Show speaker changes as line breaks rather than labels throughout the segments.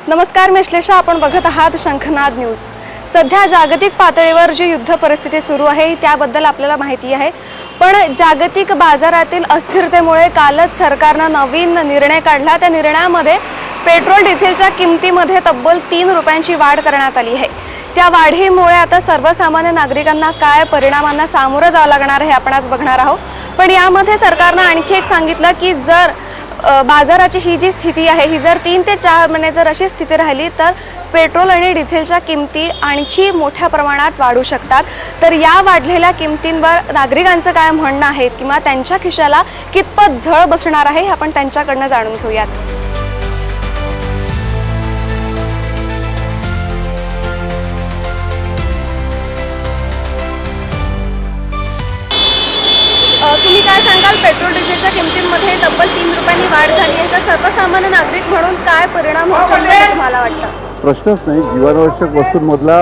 नमस्कार, मी श्लेषा. आपण बघत आहात शंखनाद न्यूज. सध्या जागतिक पातळीवर जी युद्ध परिस्थिती सुरू आहे त्याबद्दल आपल्याला माहिती आहे, पण जागतिक बाजारातील अस्थिरतेमुळे कालच सरकारने नवीन निर्णय काढला. त्या निर्णयामध्ये पेट्रोल डिझेलच्या किमतीमध्ये तब्बल 3 रुपयांची वाढ करण्यात आली आहे. त्या वाढीमुळे आता सर्वसामान्य नागरिकांना काय परिणामांना सामोरं जावं लागणार हे आपण आज बघणार आहोत. पण यामध्ये सरकारने आणखी एक सांगितलं की जर बाजाराची ही जी स्थिती आहे ही जर 3 ते 4 महिने जर अशी स्थिती राहिली तर पेट्रोल आणि डिझेलच्या किमती आणखी मोठ्या प्रमाणात वाढू शकतात. तर या वाढलेल्या किमतींवर नागरिकांचं काय म्हणणं आहे किंवा त्यांच्या खिशाला कितपत झळ बसणार आहे हे आपण त्यांच्याकडनं जाणून घेऊयात. तुम्ही काय सांगाल, पेट्रोल डिझेलच्या किमतींमध्ये तब्बल 3 रुपयांनी वाढ झाली आहे, तर सर्वसामान्य नागरिक म्हणून काय परिणाम होऊ शकतो तुम्हाला वाटतं?
प्रश्नच नाही. जीवनावश्यक वस्तूंमधला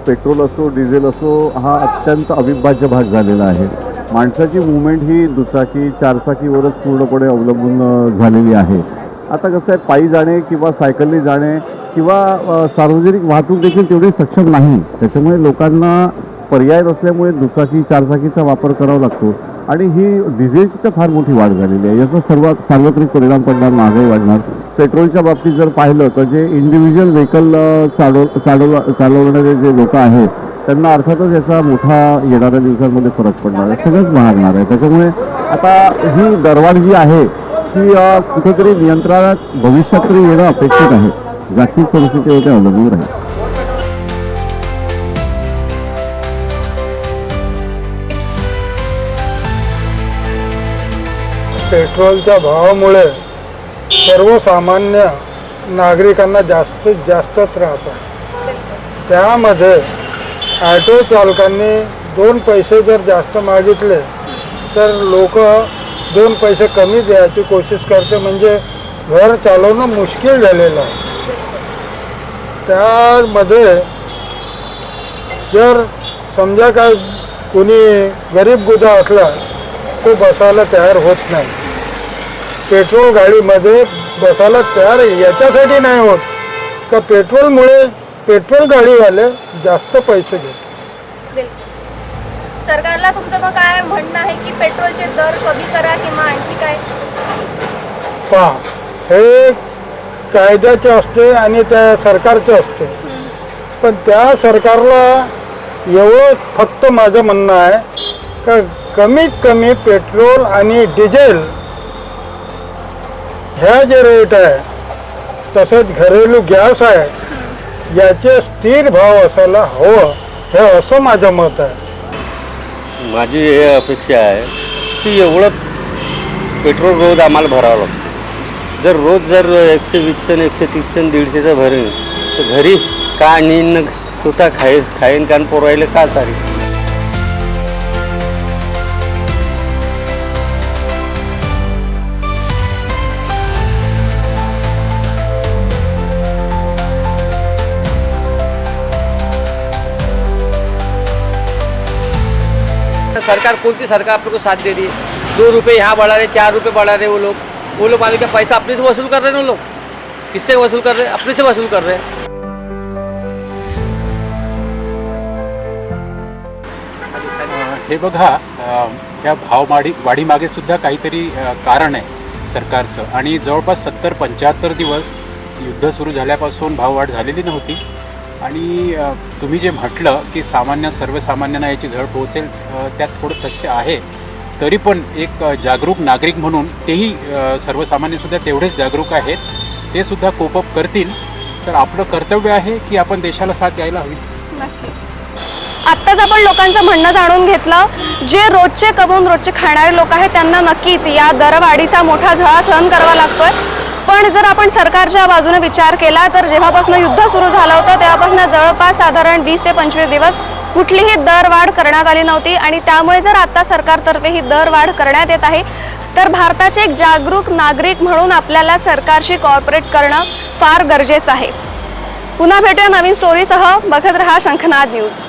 पेट्रोल असो डिझेल असो हा अत्यंत अविभाज्य भाग झालेला आहे. माणसाची मुवमेंट ही दुचाकी चारचाकीवरच पूर्णपणे अवलंबून झालेली आहे. आता कसं आहे, पायी जाणे किंवा सायकलने जाणे किंवा सार्वजनिक वाहतूक देखील तेवढी सक्षम नाही. त्याच्यामुळे लोकांना पर्याय नसल्यामुळे दुचाकी चारचाकीचा वापर करावा लागतो आणि ही डिझेलची तर फार मोठी वाढ झालेली आहे. याचा सार्वत्रिक परिणाम पडणार, महागाई वाढणार. पेट्रोलच्या बाबतीत जर पाहिलं तर जे इंडिव्हिज्युअल व्हेकल चालवणारे जे लोक आहेत त्यांना अर्थातच याचा मोठा येणाऱ्या दिवसांमध्ये फरक पडणार आहे, सगळंच महागणार आहे. त्याच्यामुळे आता ही दरवाढ जी आहे ती कुठेतरी नियंत्रणात भविष्यात तरी येणं अपेक्षित आहे. जागतिक परिस्थितीवर ते अवलंबून राहील.
पेट्रोलच्या भावामुळे सर्वसामान्य नागरिकांना जास्तीत जास्त त्रास आहे. त्यामध्ये ॲटो चालकांनी 2 पैसे जर जास्त मागितले तर लोक 2 पैसे कमी द्यायची कोशिश करते, म्हणजे घर चालवणं मुश्किल झालेलं आहे. त्यामध्ये जर समजा काय कोणी गरीब गुजा असला तो बसायला तयार होत नाही. पेट्रोल गाडीमध्ये बसायला तयार याच्यासाठी नाही होत का पेट्रोलमुळे पेट्रोल गाडीवाले जास्त पैसे घेतात.
सरकारला तुमचं मग काय म्हणणं आहे की पेट्रोलचे दर कमी करा किंवा आणखी काय?
पहा, हे कायद्याचे असते आणि त्या सरकारचे असते, पण त्या सरकारला एवढं फक्त माझं म्हणणं आहे का कमीत कमी पेट्रोल आणि डिझेल ह्या जे रेट आहे तसंच घरेलू गॅस आहे याचे स्थिर भाव असायला हवं, हे असं माझं मत आहे.
माझी हे अपेक्षा आहे की एवढं पेट्रोल रोज आम्हाला भरावं लागतं. जर रोज 120चं 130चं 150चं भरेन तर घरी का नेईन, स्वतः खाईन कान पोरायला का चालेल.
सरकार कौन सी सरकार आप लोग को साथ दे रही है? 2 रुपये यहाँ बढ़ा रहे, 4 रुपये बढ़ा रहे. वो लोग वाले का पैसा अपने से वसूल कर रहे हैं. वो लोग किससे वसूल कर रहे हैं? अपने से वसूल कर रहे हैं.
हे बघा, या वाढीमागे सुद्धा काहीतरी कारण आहे सरकारचं. आणि जवळपास 70-75 दिवस युद्ध सुरू झाल्यापासून भाववाढ झालेली नव्हती. आणि तुम्ही जे म्हटलं की सर्वसामान्यांना याची झळ पोहोचेल, त्यात थोडं तथ्य आहे. तरी पण एक जागरूक नागरिक म्हणून तेही सर्वसामान्यसुद्धा तेवढेच जागरूक आहेत. ते सुद्धा कोप अप करतील. तर आपलं कर्तव्य आहे की आपण देशाला साथ द्यायला हवी.
आत्ताच आपण लोकांचं म्हणणं जाणून घेतलं. जे रोजचे कमवून रोजचे खाणारे लोक आहेत त्यांना नक्कीच या दरवाढीचा मोठा झळा सहन करावा लागतोय. पण जर आपण सरकारच्या बाजूने विचार केला तर जेव्हापासून युद्ध सुरू झालं होतं तेव्हापासून जवळपास साधारण 20 ते 25 दिवस कुठलीही दरवाढ करण्यात आली नव्हती. आणि त्यामुळे जर आता सरकारतर्फे ही दरवाढ करण्यात येत आहे तर भारताचे एक जागरूक नागरिक म्हणून आपल्याला सरकारशी कॉर्पोरेट करणं फार गरजेचं आहे. पुन्हा भेटूया नवीन स्टोरीसह. बघत रहा शंखनाद न्यूज.